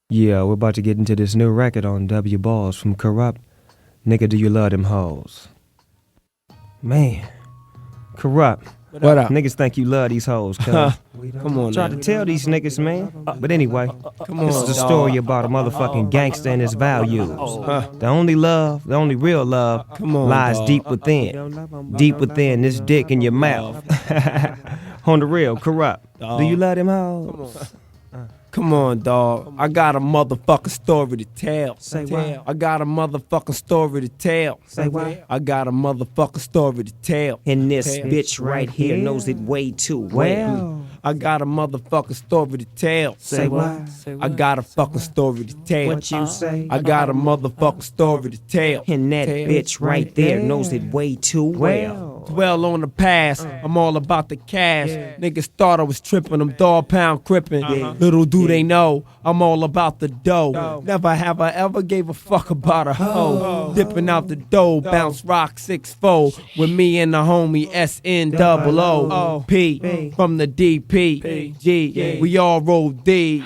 Yeah, we're about to get into this new record on W Balls from Kurupt. Nigga, do you love them hoes? Man, Kurupt. What up? Niggas think you love these hoes, cuz. Come on, Try man. to tell these niggas, man. But anyway, Come on, this is a story about a motherfucking gangster and his values. The only love, the only real love, Come on, lies dawg. deep within. Deep within this dick in your mouth. On the real, Kurupt. Do you love them hoes? Come on, dawg. I got a motherfucking story to tell. Say what? I got a motherfucking story to tell. Say what? I got a motherfucking story to tell. And this bitch right here knows it way too well. I got a motherfucking story to tell. Say what? I got a fucking story to tell. What you say? I got a motherfucking story to tell. And that bitch right there knows it way too well. Dwell on the past, I'm all about the cash. Niggas thought I was tripping, I'm dog pound crippin'. Little do they know, I'm all about the dough. Never have I ever gave a fuck about a hoe. Dipping out the dough, bounce rock 6-4 with me and the homie SNOOP from the DPG. We all roll D's.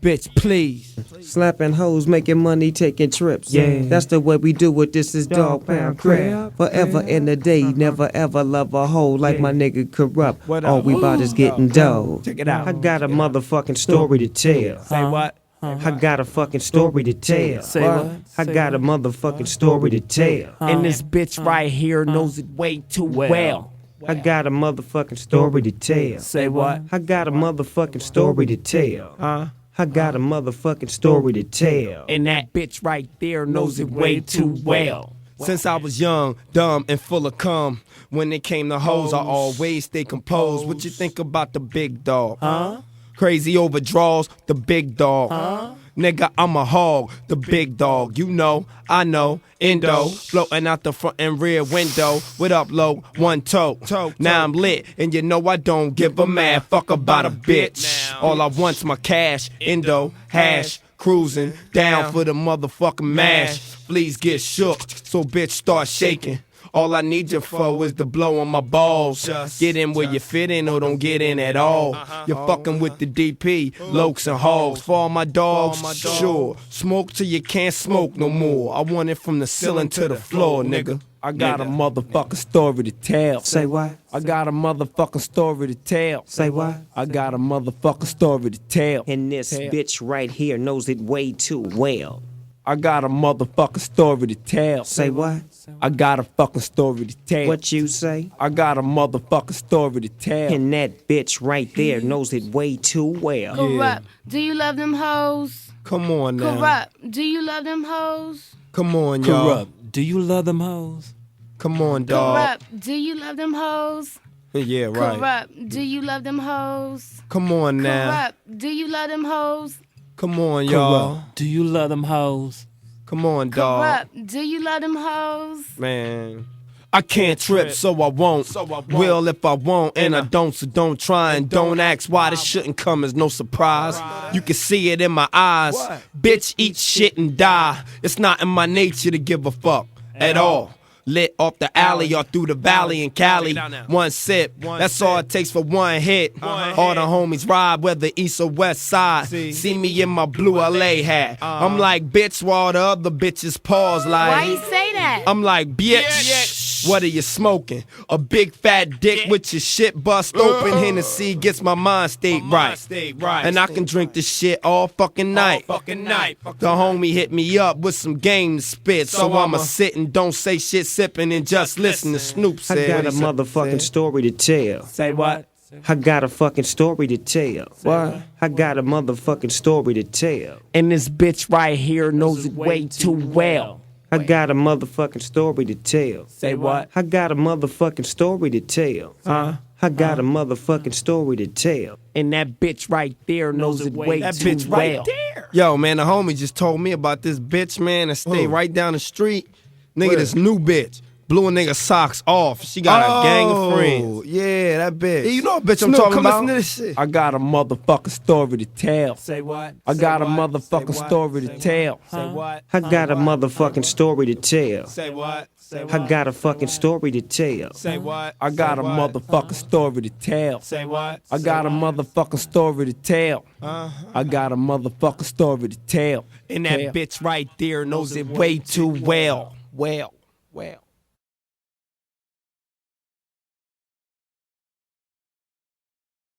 Bitch, please. Slapping hoes, making money, taking trips. Yeah, that's the way we do it. This is Dog Pound Crib. Forever in the day, never ever love a hoe like my nigga Kurupt. All we bout is getting dough. Check it out. I got a motherfucking story to tell. Say what? I got a fucking story to tell. Say what? I got a motherfucking story to tell. And this bitch right here knows it way too well. I got a motherfucking story to tell. Say what? I got a motherfucking story to tell. I got a motherfucking story to tell. And that bitch right there knows it way too well. Since I was young, dumb, and full of cum, when it came to hoes, I always stay composed. What you think about the big dog? Crazy overdraws, the big dog. Nigga, I'm a hog, the big dog. You know, I know, endo, floating out the front and rear window with upload, one toe. Now I'm lit, and you know I don't give a mad fuck about a bitch. All I want's my cash, endo, hash, cruising, down for the motherfucking mash. Please get shook, so bitch start shaking. All I need you for is to blow on my balls. Get in where you fit in or don't get in at all. You're fucking with the DP, lokes and hogs. For all my dogs, sure. Smoke till you can't smoke no more. I want it from the ceiling to the floor, nigga. I got a motherfucking story to tell. Say what? I got a motherfucking story to tell. Say what? I got a motherfucking story to tell. And this bitch right here knows it way too well. I got a motherfucking story to tell. Say what? I got a fucking story to tell. What you say? I got a motherfucking story to tell. And that bitch right there knows it way too well. Kurupt, do you love them hoes? Come on now. Kurupt, do you love them hoes? Come on, y'all. Do you love them hoes? Come on, dog. Kurupt, do you love them hoes? Yeah, right. Kurupt, do you love them hoes? Come on now. Kurupt, do you love them hoes? Come on, y'all. Do you love them hoes? Come on, dog. Kurupt, do you love them hoes? Man. I can't trip, so I won't. Will if I won't, and I don't, so don't try and don't ask why this shouldn't come as no surprise. You can see it in my eyes. Bitch, eat shit and die. It's not in my nature to give a fuck at all. Lit off the alley or through the valley in Cali. One sip, that's all it takes for one hit. All the homies ride, whether east or west side. See me in my blue LA hat. I'm like, bitch, while the other bitches pause like. Why you say that? I'm like, bitch, what are you smoking? A big fat dick with your shit bust open. Hennessy gets my mind state right. And I can drink this shit all fucking night. The homie hit me up with some game to spit. So I'ma sit and don't say shit, sipping and just listen to Snoop say. I got a motherfucking story to tell. Say what? I got a fucking story to tell. What? I got a motherfucking story to tell. And this bitch right here knows it way too well. I got a motherfucking story to tell. Say what? I got a motherfucking story to tell. I got a motherfucking story to tell. And that bitch right there knows it way That too bitch well. right there. Yo, man, the homie just told me about this bitch, man, that stay right down the street. Nigga, this new bitch. blew a nigga socks off. She got a gang of friends. Yeah, that bitch. Yeah, you know what bitch I'm Snoop, talking come about. listen to this shit. I got a motherfucking story to tell. Say what? I got a motherfucking story to tell. Say what? I got a motherfucking story to tell. Say what? I got a fucking story to tell. Say what? I got a motherfucking story to tell. Say what? I got a motherfucking story to tell. I got a motherfucking story to tell. And that bitch right there knows it way too well. Well.